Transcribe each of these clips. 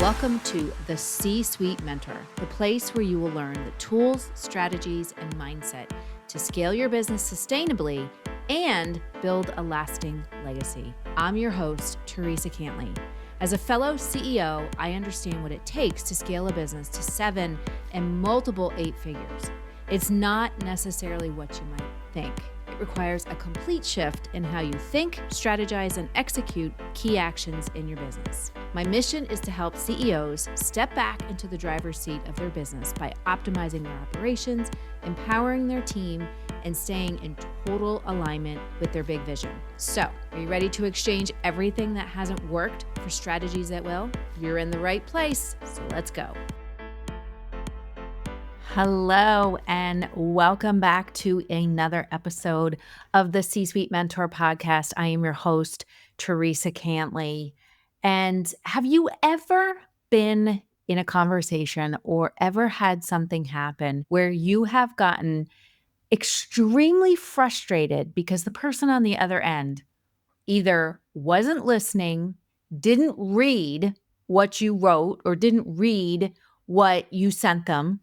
Welcome to the C-Suite Mentor, the place where you will learn the tools, strategies, and mindset to scale your business sustainably and build a lasting legacy. I'm your host, Theresa Cantley. As a fellow CEO, I understand what it takes to scale a business to 7 and multiple 8 figures. It's not necessarily what you might think. It requires a complete shift in how you think, strategize, and execute key actions in your business. My mission is to help CEOs step back into the driver's seat of their business by optimizing their operations, empowering their team, and staying in total alignment with their big vision. So, are you ready to exchange everything that hasn't worked for strategies that will? You're in the right place, so let's go. Hello, and welcome back to another episode of the C-Suite Mentor podcast. I am your host, Theresa Cantley. And have you ever been in a conversation or ever had something happen where you have gotten extremely frustrated because the person on the other end either wasn't listening, didn't read what you wrote, or didn't read what you sent them,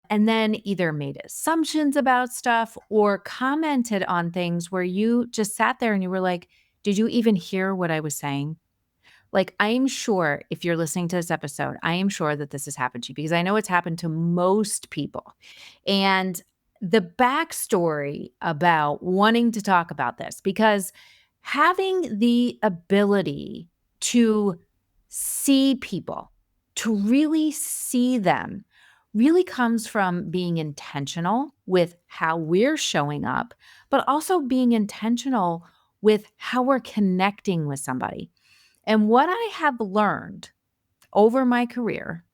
and then either made assumptions about stuff or commented on things where you just sat there and you were like, did you even hear what I was saying? Like, I'm sure if you're listening to this episode, I am sure that this has happened to you because I know it's happened to most people. And the backstory about wanting to talk about this, because having the ability to see people, to really see them, really comes from being intentional with how we're showing up, but also being intentional with how we're connecting with somebody. And what I have learned over my career,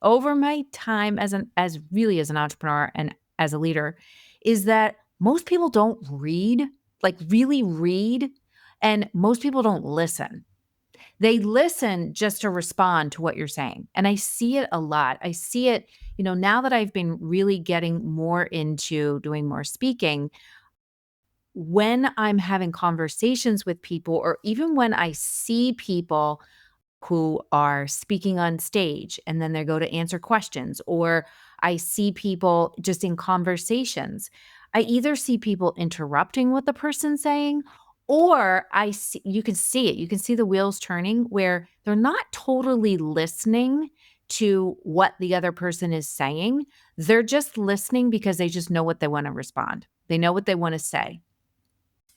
over my time as an entrepreneur and as a leader, is that most people don't read, like really read, and most people don't listen. They listen just to respond to what you're saying. And I see it a lot. I see it, now that I've been really getting more into doing more speaking, when I'm having conversations with people, or even when I see people who are speaking on stage and then they go to answer questions, or I see people just in conversations, I either see people interrupting what the person's saying, or you can see it. You can see the wheels turning where they're not totally listening to what the other person is saying. They're just listening because they just know what they want to respond. They know what they want to say.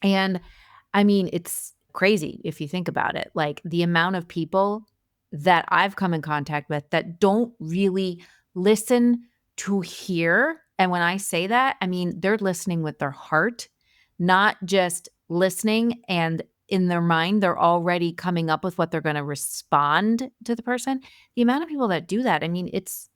And I mean, it's crazy if you think about it, like the amount of people that I've come in contact with that don't really listen to hear. And when I say that, I mean, they're listening with their heart, not just listening and in their mind, they're already coming up with what they're going to respond to the person. The amount of people that do that, I mean, it's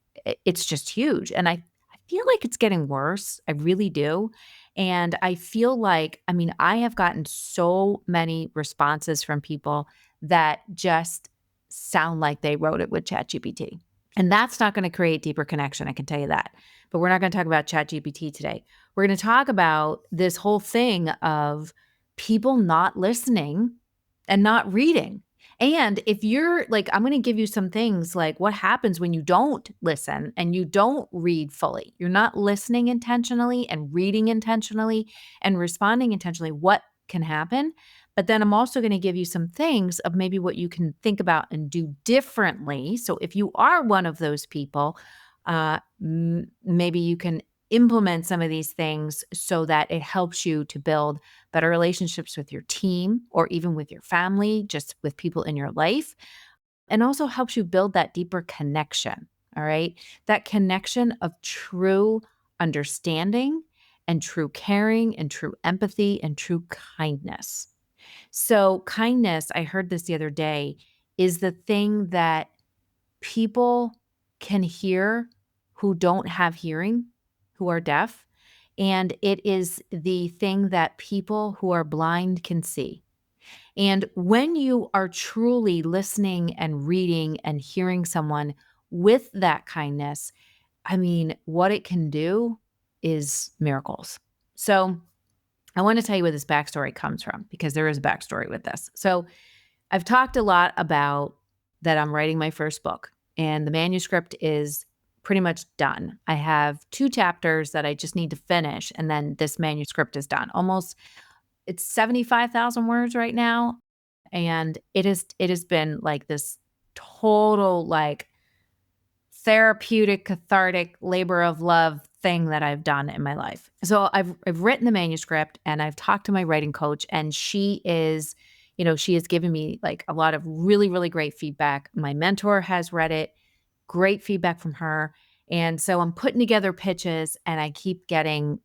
just huge. And I feel like it's getting worse. I really do. And I feel like, I mean, I have gotten so many responses from people that just sound like they wrote it with ChatGPT. And that's not going to create deeper connection, I can tell you that. But we're not going to talk about ChatGPT today. We're going to talk about this whole thing of people not listening and not reading. And if you're like, I'm going to give you some things like what happens when you don't listen and you don't read fully. You're not listening intentionally and reading intentionally and responding intentionally, what can happen. But then I'm also going to give you some things of maybe what you can think about and do differently. So if you are one of those people, maybe you can implement some of these things so that it helps you to build better relationships with your team or even with your family, just with people in your life, and also helps you build that deeper connection. All right. That connection of true understanding and true caring and true empathy and true kindness. So kindness, I heard this the other day, is the thing that people can hear who don't have hearing, who are deaf. And it is the thing that people who are blind can see. And when you are truly listening and reading and hearing someone with that kindness, I mean, what it can do is miracles. So I want to tell you where this backstory comes from, because there is a backstory with this. So I've talked a lot about that I'm writing my first book. and the manuscript is pretty much done. I have 2 chapters that I just need to finish, and then this manuscript is done. Almost it's 75,000 words right now, and it has been like this total, like, therapeutic, cathartic, labor of love thing that I've done in my life. So I've written the manuscript and I've talked to my writing coach, and she is, she has given me like a lot of really, really great feedback. My mentor has read it, great feedback from her. And so I'm putting together pitches and I keep getting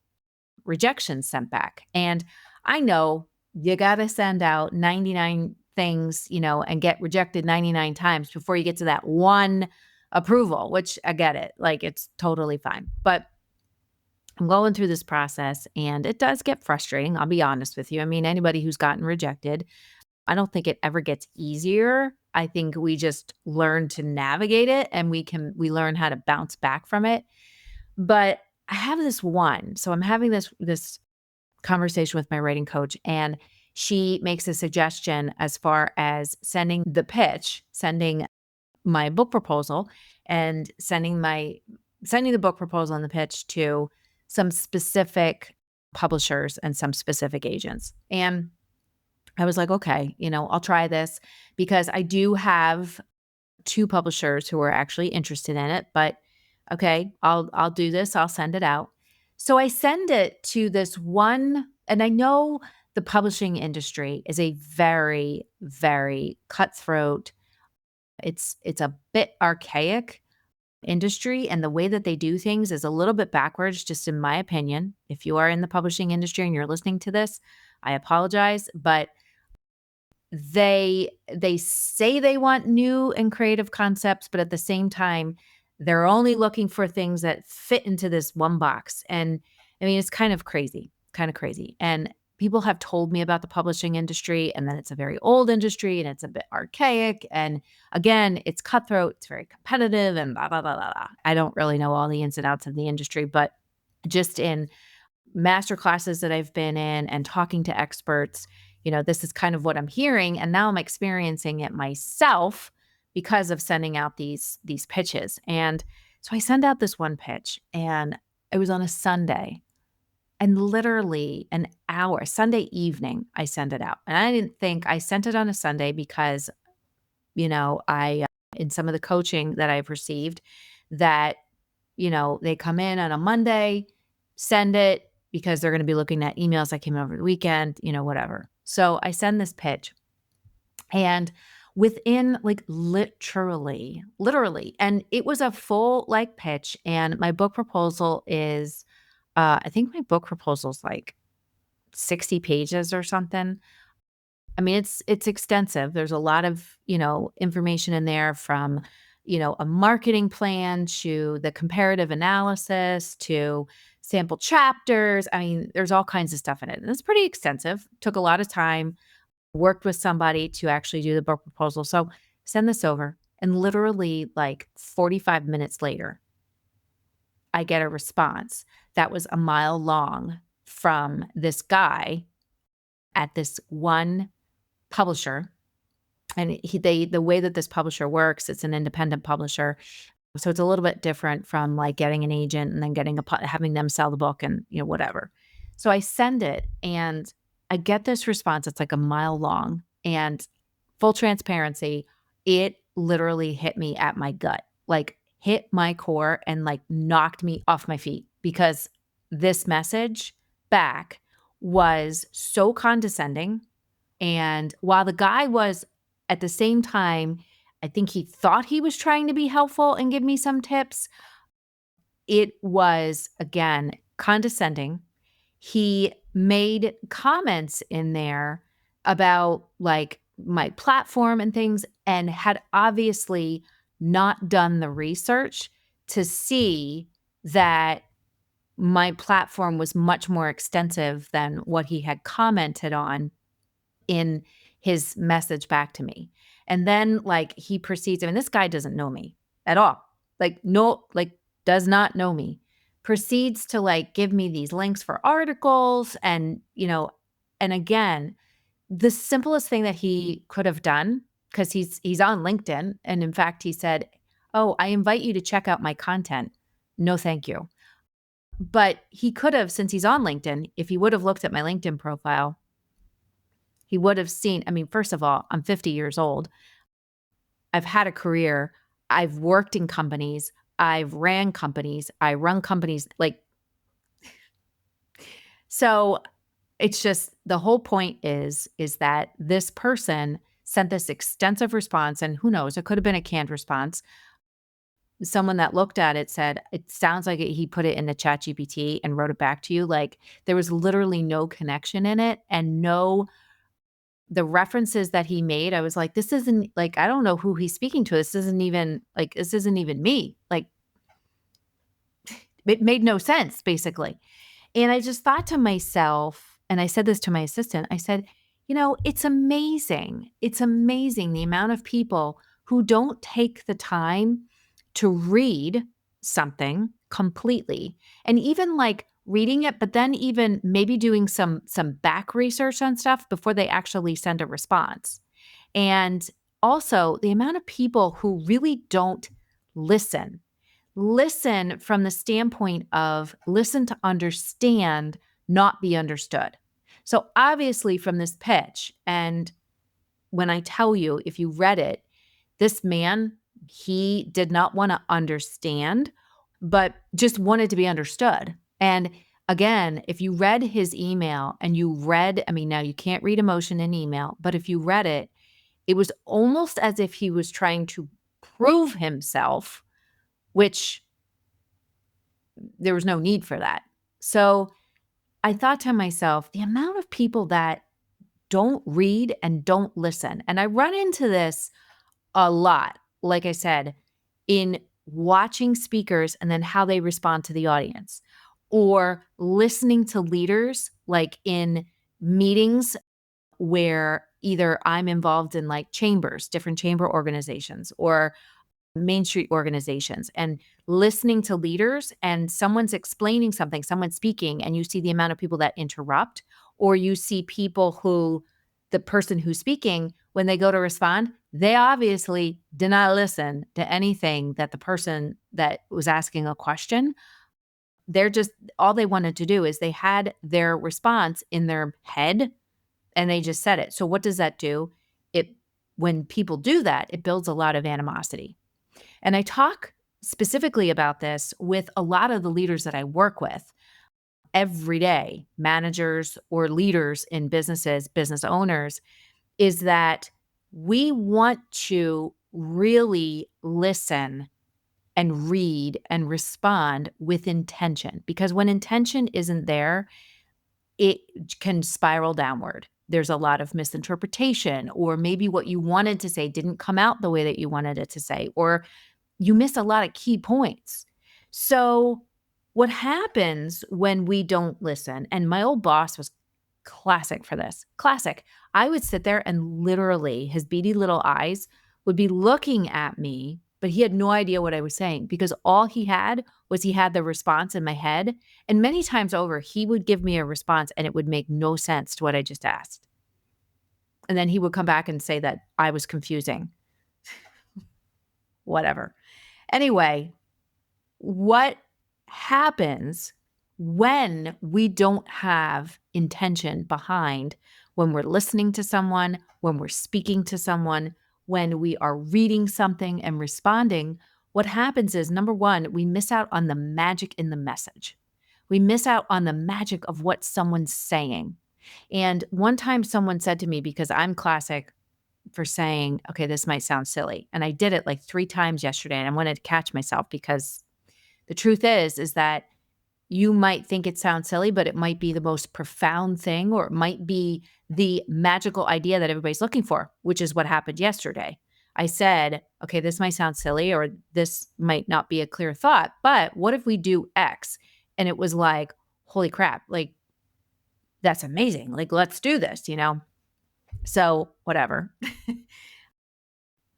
rejections sent back. And I know you got to send out 99 things, and get rejected 99 times before you get to that one approval, which I get it. Like it's totally fine. But I'm going through this process and it does get frustrating. I'll be honest with you. I mean, anybody who's gotten rejected, I don't think it ever gets easier. I think we just learn to navigate it and we learn how to bounce back from it. But I have this one. So I'm having this conversation with my writing coach, and she makes a suggestion as far as sending my book proposal and sending the book proposal and the pitch to some specific publishers and some specific agents. And I was like, okay, I'll try this because I do have 2 publishers who are actually interested in it, but okay, I'll do this. I'll send it out. So I send it to this one, and I know the publishing industry is a very, very cutthroat. It's a bit archaic industry, and the way that they do things is a little bit backwards, just in my opinion. If you are in the publishing industry and you're listening to this, I apologize, but they say they want new and creative concepts, but at the same time, they're only looking for things that fit into this one box. And I mean, it's kind of crazy. And people have told me about the publishing industry and that it's a very old industry and it's a bit archaic. And again, it's cutthroat, it's very competitive and blah, blah, blah, blah, blah. I don't really know all the ins and outs of the industry, but just in master classes that I've been in and talking to experts, this is kind of what I'm hearing. And now I'm experiencing it myself because of sending out these pitches. And so I send out this one pitch, and it was on a Sunday, and literally an hour, Sunday evening, I sent it out. And I sent it on a Sunday because, in some of the coaching that I've received, that, they come in on a Monday, send it because they're going to be looking at emails that came in over the weekend, whatever. So I send this pitch, and within like literally, and it was a full like pitch, and my book proposal is, I think my book proposal is like 60 pages or something. I mean, it's extensive. There's a lot of, information in there from, a marketing plan to the comparative analysis to sample chapters. I mean, there's all kinds of stuff in it. And it's pretty extensive. Took a lot of time, worked with somebody to actually do the book proposal. So send this over. And literally like 45 minutes later, I get a response that was a mile long from this guy at this one publisher. And the way that this publisher works, it's an independent publisher. So it's a little bit different from like getting an agent and then having them sell the book and, whatever. So I send it and I get this response. It's like a mile long, and full transparency, it literally hit me at my gut, like hit my core and like knocked me off my feet, because this message back was so condescending. And while the guy was at the same time, I think he thought he was trying to be helpful and give me some tips, it was, again, condescending. He made comments in there about like my platform and things, and had obviously not done the research to see that my platform was much more extensive than what he had commented on in his message back to me. And then like he proceeds, I mean, this guy doesn't know me at all. Like no, like does not know me. Proceeds to like give me these links for articles and, and again, the simplest thing that he could have done, because he's on LinkedIn, and in fact he said, Oh, I invite you to check out my content. No, thank you. But he could have, since he's on LinkedIn, if he would have looked at my LinkedIn profile, he would have seen, I mean, first of all, I'm 50 years old. I've had a career. I've worked in companies. I've ran companies. I run companies. So it's just the whole point is that this person sent this extensive response, and who knows, it could have been a canned response. Someone that looked at it said, it sounds like he put it in the chat GPT and wrote it back to you. Like there was literally no connection in it and the references that he made. I was like, this isn't like, I don't know who he's speaking to. This isn't even me. Like it made no sense basically. And I just thought to myself, and I said this to my assistant, I said, it's amazing. It's amazing the amount of people who don't take the time to read something completely and even like reading it, but then even maybe doing some back research on stuff before they actually send a response. And also the amount of people who really don't listen from the standpoint of listen to understand, not be understood. So obviously from this pitch, and when I tell you, if you read it, this man, he did not want to understand, but just wanted to be understood. And again, if you read his email and you read, I mean, now you can't read emotion in email, but if you read it, it was almost as if he was trying to prove himself, which there was no need for that. So I thought to myself, the amount of people that don't read and don't listen, and I run into this a lot, like I said, in watching speakers and then how they respond to the audience, or listening to leaders like in meetings where either I'm involved in like chambers, different chamber organizations, or Main Street organizations, and listening to leaders and someone's explaining something, someone's speaking, and you see the amount of people that interrupt, or you see people who the person who's speaking, when they go to respond, they obviously did not listen to anything that the person that was asking a question. They're just, all they wanted to do is they had their response in their head and they just said it. So what does that do? When people do that, it builds a lot of animosity. And I talk specifically about this with a lot of the leaders that I work with every day, managers or leaders in businesses, business owners, is that we want to really listen and read and respond with intention. Because when intention isn't there, it can spiral downward. There's a lot of misinterpretation, or maybe what you wanted to say didn't come out the way that you wanted it to say, or you miss a lot of key points. So what happens when we don't listen, and my old boss was classic for this, classic. I would sit there and literally his beady little eyes would be looking at me, but he had no idea what I was saying because all he had was he had the response in my head. And many times over, he would give me a response and it would make no sense to what I just asked. And then he would come back and say that I was confusing. Whatever. Anyway, what happens when we don't have intention behind when we're listening to someone, when we're speaking to someone, when we are reading something and responding? What happens is, number one, we miss out on the magic in the message. We miss out on the magic of what someone's saying. And one time someone said to me, because I'm classic for saying, okay, this might sound silly. And I did it like 3 times yesterday and I wanted to catch myself because the truth is that you might think it sounds silly, but it might be the most profound thing, or it might be the magical idea that everybody's looking for, which is what happened yesterday. I said, okay, this might sound silly, or this might not be a clear thought, but what if we do X? And it was like, holy crap, like, that's amazing. Like, let's do this. So whatever.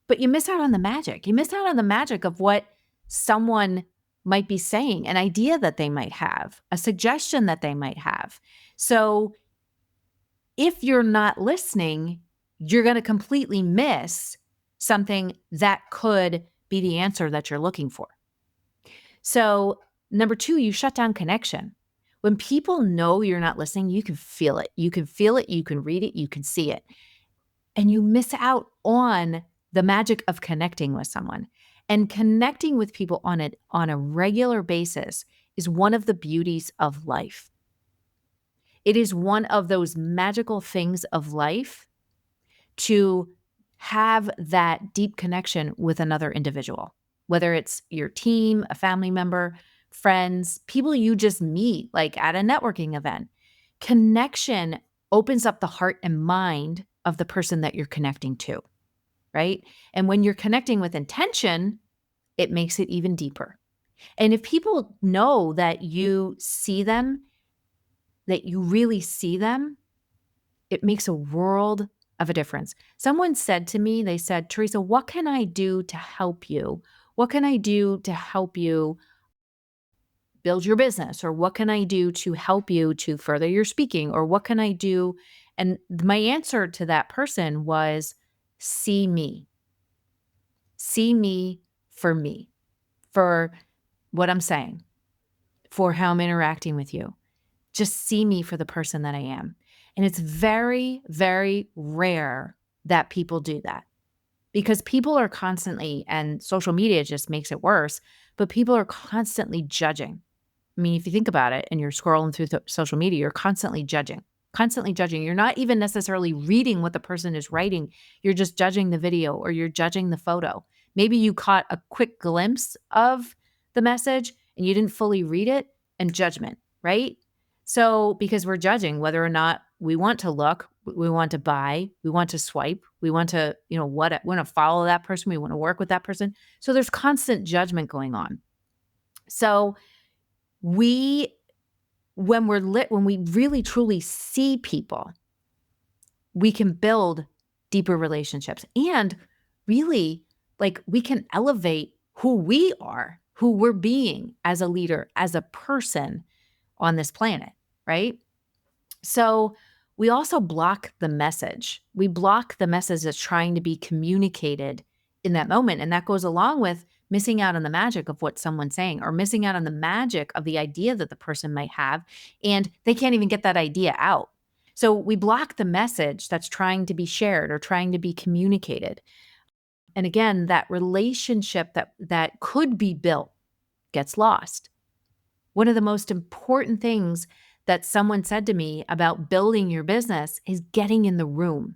But you miss out on the magic. You miss out on the magic of what someone might be saying, an idea that they might have, a suggestion that they might have. So if you're not listening, you're going to completely miss something that could be the answer that you're looking for. So, number two, you shut down connection. When people know you're not listening, you can feel it. You can feel it, you can read it, you can see it. And you miss out on the magic of connecting with someone. And connecting with people on a regular basis is one of the beauties of life. It is one of those magical things of life to have that deep connection with another individual, whether it's your team, a family member, friends, people you just meet, like at a networking event. Connection opens up the heart and mind of the person that you're connecting to, right? And when you're connecting with intention, it makes it even deeper. And if people know that you see them, that you really see them, it makes a world of a difference. Someone said to me, they said, "Theresa, what can I do to help you? What can I do to help you build your business? Or what can I do to help you to further your speaking? Or what can I do?" And my answer to that person was, see me. See me, for what I'm saying, for how I'm interacting with you. Just see me for the person that I am. And it's very, very rare that people do that because people are constantly, and social media just makes it worse, but people are constantly judging. I mean, if you think about it and you're scrolling through social media, you're constantly judging, constantly judging. You're not even necessarily reading what the person is writing. You're just judging the video or you're judging the photo. Maybe you caught a quick glimpse of the message and you didn't fully read it, and judgment, right? So, because we're judging whether or not we want to look, we want to buy, we want to swipe, we want to, we want to follow that person, we want to work with that person. So there's constant judgment going on. So we when we really truly see people, we can build deeper relationships and really, like, we can elevate who we are, who we're being as a leader, as a person on this planet, right? So we also block the message. We block the message that's trying to be communicated in that moment. And that goes along with missing out on the magic of what someone's saying or missing out on the magic of the idea that the person might have. And they can't even get that idea out. So we block the message that's trying to be shared or trying to be communicated. And again, that relationship that could be built gets lost. One of the most important things that someone said to me about building your business is getting in the room.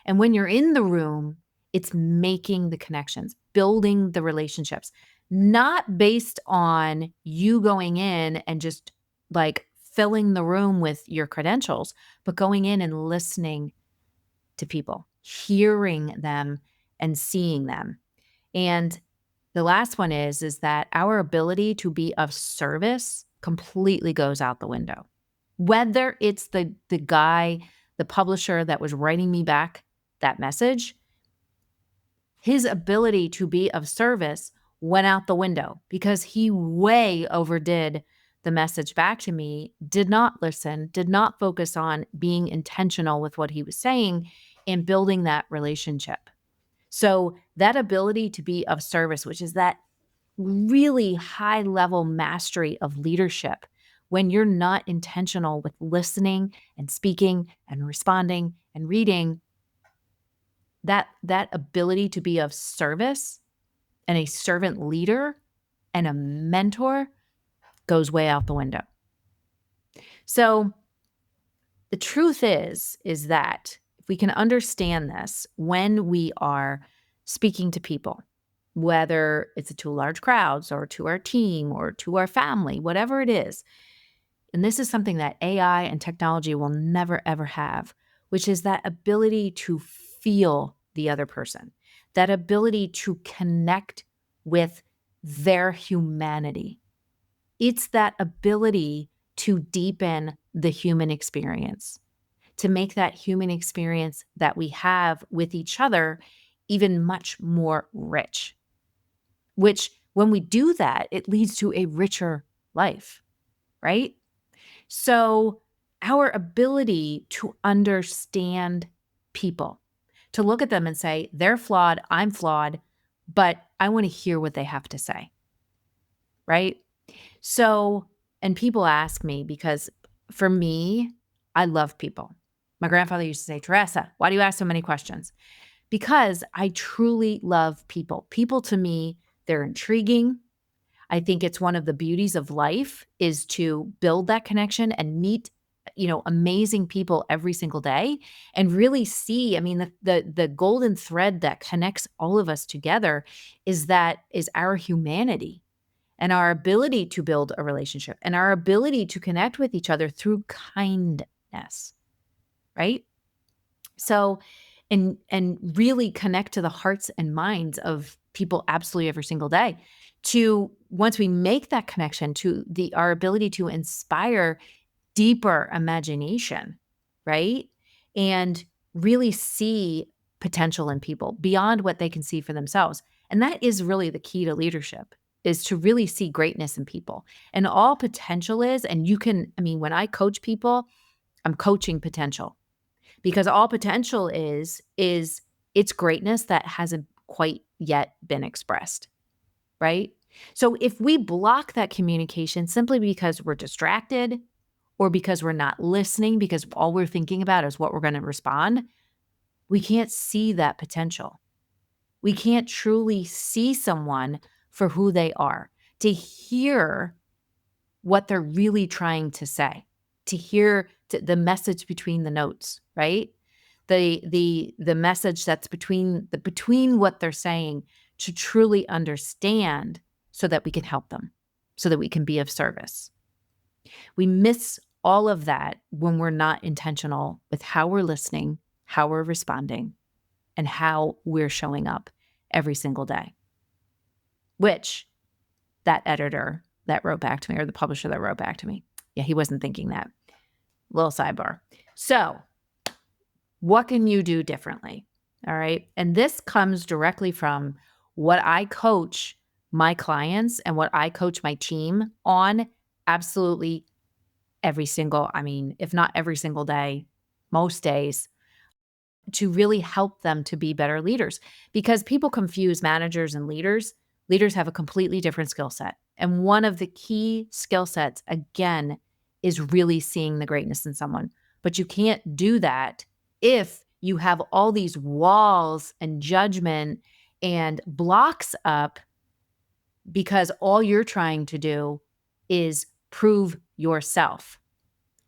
And when you're in the room, it's making the connections, building the relationships, not based on you going in and just like filling the room with your credentials, but going in and listening to people, hearing them and seeing them. And the last one is that our ability to be of service completely goes out the window. Whether it's the guy, the publisher that was writing me back that message, his ability to be of service went out the window because he way overdid the message back to me, did not listen, did not focus on being intentional with what he was saying and building that relationship. So that ability to be of service, which is that really high level mastery of leadership, when you're not intentional with listening and speaking and responding and reading, that ability to be of service and a servant leader and a mentor goes way out the window. So the truth is that if we can understand this when we are speaking to people, whether it's to large crowds or to our team or to our family, whatever it is, and this is something that AI and technology will never, ever have, which is that ability to feel the other person, that ability to connect with their humanity. It's that ability to deepen the human experience, to make that human experience that we have with each other even much more rich, which when we do that, it leads to a richer life, right? So our ability to understand people, to look at them and say, they're flawed, I'm flawed, but I want to hear what they have to say, right? So, and people ask me because for me, I love people. My grandfather used to say, Teresa, why do you ask so many questions? Because I truly love people. People to me, they're intriguing. I think it's one of the beauties of life is to build that connection and meet, amazing people every single day and really see, I mean, the golden thread that connects all of us together is our humanity and our ability to build a relationship and our ability to connect with each other through kindness, right? So, and really connect to the hearts and minds of people absolutely every single day. To once we make that connection to our ability to inspire deeper imagination, right? And really see potential in people beyond what they can see for themselves. And that is really the key to leadership is to really see greatness in people. And all potential is, and when I coach people, I'm coaching potential because all potential is it's greatness that hasn't quite yet been expressed, right? So if we block that communication simply because we're distracted or because we're not listening because all we're thinking about is what we're going to respond, we can't see that potential. We can't truly see someone for who they are, to hear what they're really trying to say, to hear the message between the notes, right? The message that's between what they're saying to truly understand so that we can help them, so that we can be of service. We miss all of that when we're not intentional with how we're listening, how we're responding, and how we're showing up every single day, which that editor that wrote back to me or the publisher that wrote back to me, yeah, he wasn't thinking that. Little sidebar. So what can you do differently? All right. And this comes directly from what I coach my clients and what I coach my team on absolutely if not every single day, most days, to really help them to be better leaders because people confuse managers and leaders. Leaders have a completely different skill set. And one of the key skill sets, again, is really seeing the greatness in someone. But you can't do that if you have all these walls and judgment and blocks up because all you're trying to do is prove yourself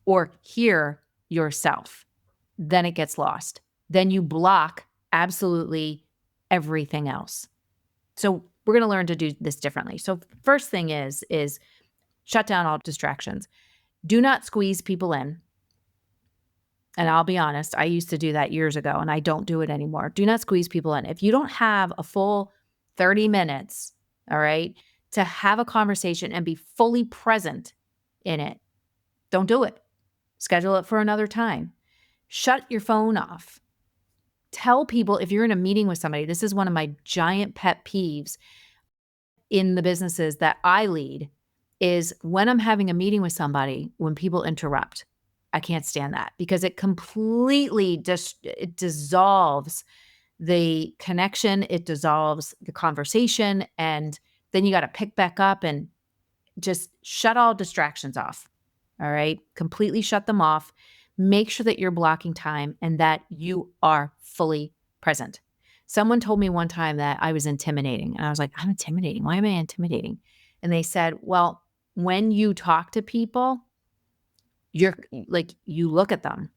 or hear yourself. Then it gets lost. Then you block absolutely everything else. So we're going to learn to do this differently. So first thing is shut down all distractions. Do not squeeze people in. And I'll be honest, I used to do that years ago and I don't do it anymore. Do not squeeze people in. If you don't have a full 30 minutes, all right, to have a conversation and be fully present in it, don't do it. Schedule it for another time. Shut your phone off. Tell people if you're in a meeting with somebody, this is one of my giant pet peeves in the businesses that I lead, is when I'm having a meeting with somebody, when people interrupt. I can't stand that because it completely it dissolves the connection, it dissolves the conversation, and then you got to pick back up and just shut all distractions off. All right? Completely shut them off. Make sure that you're blocking time and that you are fully present. Someone told me one time that I was intimidating. And I was like, I'm intimidating. Why am I intimidating? And they said, well, when you talk to people, you're like, you look at them.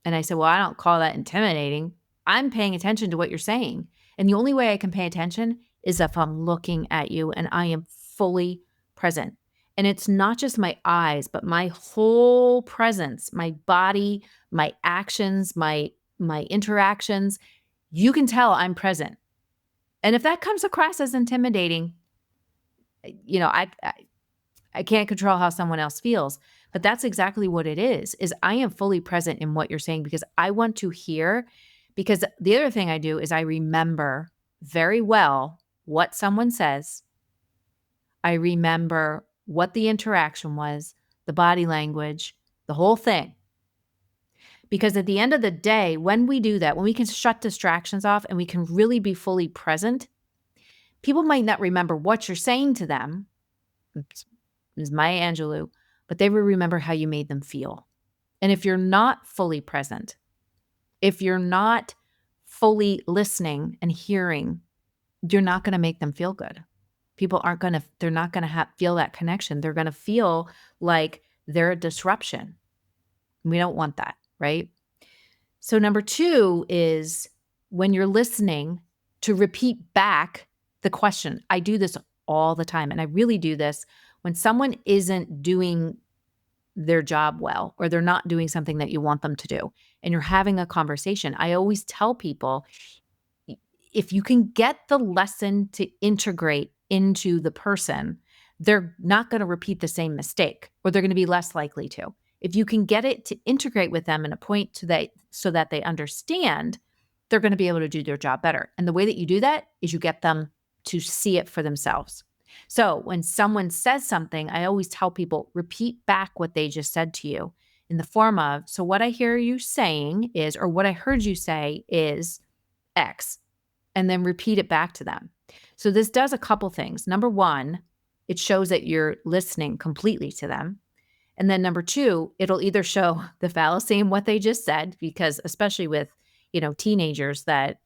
And I said, well, I don't call that intimidating. I'm paying attention to what you're saying. And the only way I can pay attention is if I'm looking at you and I am fully present. And it's not just my eyes, but my whole presence, my body, my actions, my interactions. You can tell I'm present. And if that comes across as intimidating, I can't control how someone else feels, but that's exactly what it is I am fully present in what you're saying because I want to hear, because the other thing I do is I remember very well what someone says. I remember what the interaction was, the body language, the whole thing. Because at the end of the day, when we do that, when we can shut distractions off and we can really be fully present, people might not remember what you're saying to them. Oops, this is Maya Angelou, but they will remember how you made them feel. And if you're not fully present, if you're not fully listening and hearing, you're not going to make them feel good. People aren't going to, they're not going to feel that connection. They're going to feel like they're a disruption. We don't want that, right? So number 2 is when you're listening to repeat back the question. I do this all the time, and I really do this when someone isn't doing their job well, or they're not doing something that you want them to do, and you're having a conversation. I always tell people, if you can get the lesson to integrate into the person, they're not going to repeat the same mistake, or they're going to be less likely to. If you can get it to integrate with them in a point so that they understand, they're going to be able to do their job better. And the way that you do that is you get them to see it for themselves. So when someone says something, I always tell people, repeat back what they just said to you in the form of, so what I hear you saying is, or what I heard you say is X, and then repeat it back to them. So this does a couple things. Number 1, it shows that you're listening completely to them. And then number 2, it'll either show the fallacy in what they just said, because especially with, teenagers that,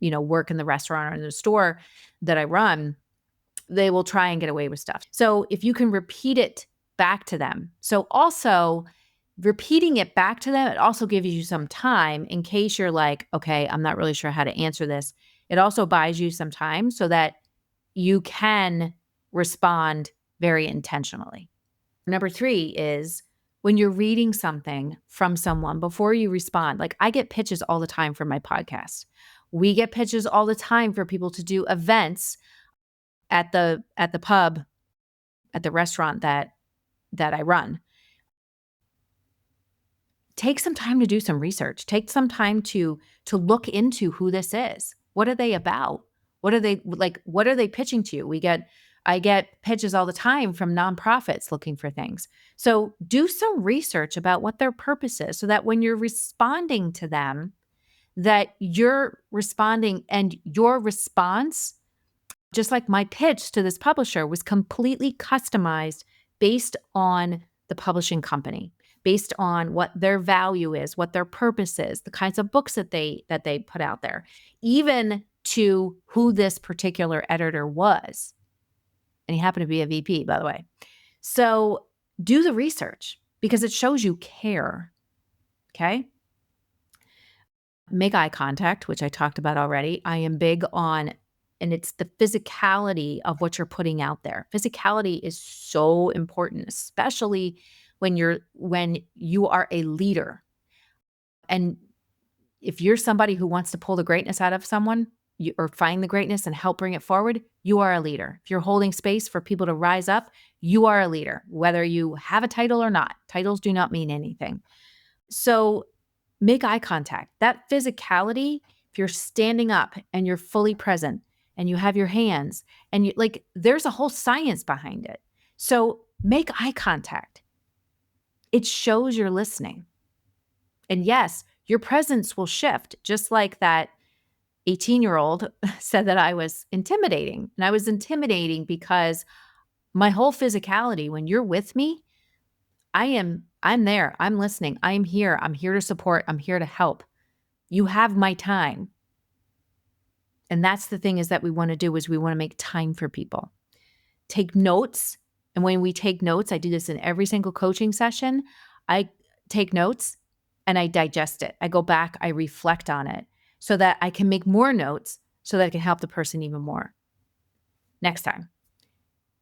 work in the restaurant or in the store that I run, they will try and get away with stuff. So if you can repeat it back to them. So also repeating it back to them, it also gives you some time in case you're like, okay, I'm not really sure how to answer this. It also buys you some time so that you can respond very intentionally. Number 3 is when you're reading something from someone before you respond. Like, I get pitches all the time for my podcast. We get pitches all the time for people to do events at the pub, at the restaurant that I run. Take some time to do some research. Take some time to look into who this is. What are they about? What are they like? What are they pitching to you? I get pitches all the time from nonprofits looking for things. So do some research about what their purpose is so that when you're responding to them, that you're responding and your response, just like my pitch to this publisher, was completely customized based on the publishing company, based on what their value is, what their purpose is, the kinds of books that they put out there, even to who this particular editor was. And he happened to be a VP, by the way. So do the research because it shows you care. Okay? Make eye contact, which I talked about already. I am big on, and it's the physicality of what you're putting out there. Physicality is so important, especially when you are a leader. And if you're somebody who wants to pull the greatness out of someone, or find the greatness and help bring it forward, you are a leader. If you're holding space for people to rise up, you are a leader, whether you have a title or not. Titles do not mean anything. So make eye contact. That physicality, if you're standing up and you're fully present and you have your hands and there's a whole science behind it. So make eye contact. It shows you're listening. And yes, your presence will shift, just like that 18-year-old said that I was intimidating. And I was intimidating because my whole physicality, when you're with me, I'm there. I'm listening. I'm here. I'm here to support. I'm here to help. You have my time. And that's the thing is that we want to do is we want to make time for people. Take notes. And when we take notes, I do this in every single coaching session. I take notes and I digest it. I go back, I reflect on it so that I can make more notes so that I can help the person even more next time.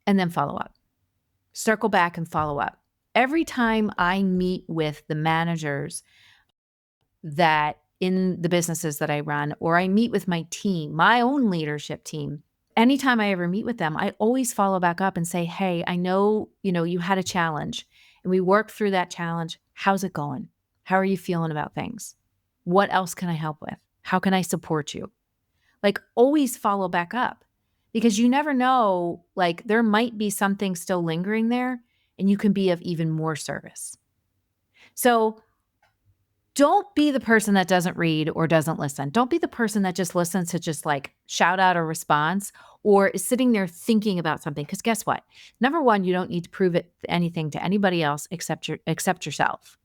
And then follow up. Circle back and follow up. Every time I meet with the managers that in the businesses that I run, or I meet with my team, my own leadership team, anytime I ever meet with them, I always follow back up and say, hey, I know, you had a challenge and we worked through that challenge. How's it going? How are you feeling about things? What else can I help with? How can I support you? Always follow back up because you never know, there might be something still lingering there and you can be of even more service. So Don't be the person that doesn't read or doesn't listen. Don't be the person that just listens to just like shout out a response or is sitting there thinking about something. Because guess what? Number one, you don't need to prove anything to anybody else except yourself,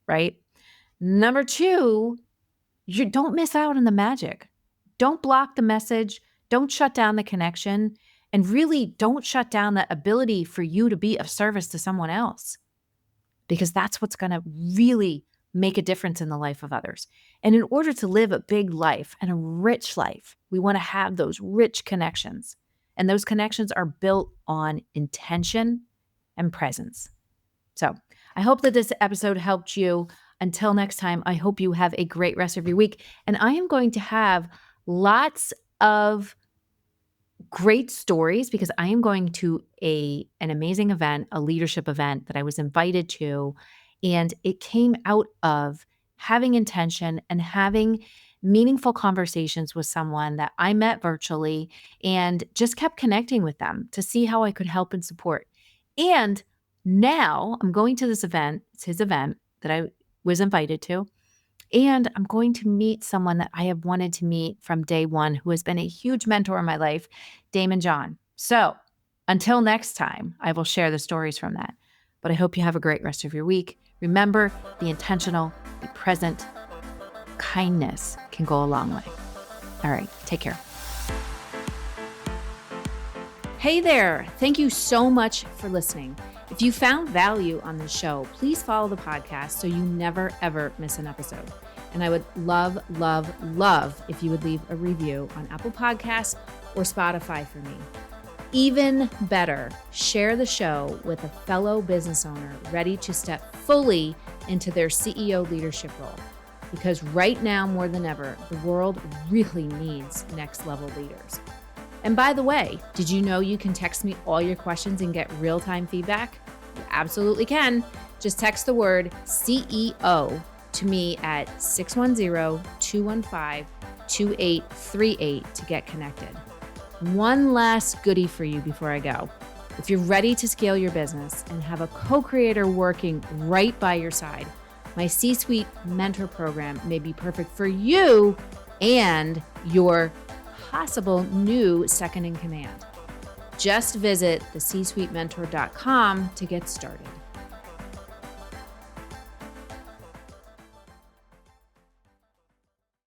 right? Number two, you don't miss out on the magic. Don't block the message. Don't shut down the connection. And really don't shut down the ability for you to be of service to someone else, because that's what's going to really make a difference in the life of others. And in order to live a big life and a rich life, we want to have those rich connections. And those connections are built on intention and presence. So I hope that this episode helped you. Until next time, I hope you have a great rest of your week. And I am going to have lots of great stories because I am going to an amazing event, a leadership event that I was invited to. And it came out of having intention and having meaningful conversations with someone that I met virtually and just kept connecting with them to see how I could help and support. And now I'm going to this event. It's his event that I was invited to. And I'm going to meet someone that I have wanted to meet from day one, who has been a huge mentor in my life, Damon John. So until next time, I will share the stories from that. But I hope you have a great rest of your week. Remember, be intentional, be present. Kindness can go a long way. All right, take care. Hey there. Thank you so much for listening. If you found value on this show, please follow the podcast so you never, ever miss an episode. And I would love, love, love if you would leave a review on Apple Podcasts or Spotify for me. Even better, share the show with a fellow business owner ready to step fully into their CEO leadership role. Because right now, more than ever, the world really needs next level leaders. And by the way, did you know you can text me all your questions and get real-time feedback? You absolutely can. Just text the word CEO to me at 610-215-2838 to get connected. One last goodie for you before I go. If you're ready to scale your business and have a co-creator working right by your side, my C-Suite Mentor Program may be perfect for you and your possible new second in command. Just visit thecsuitementor.com to get started.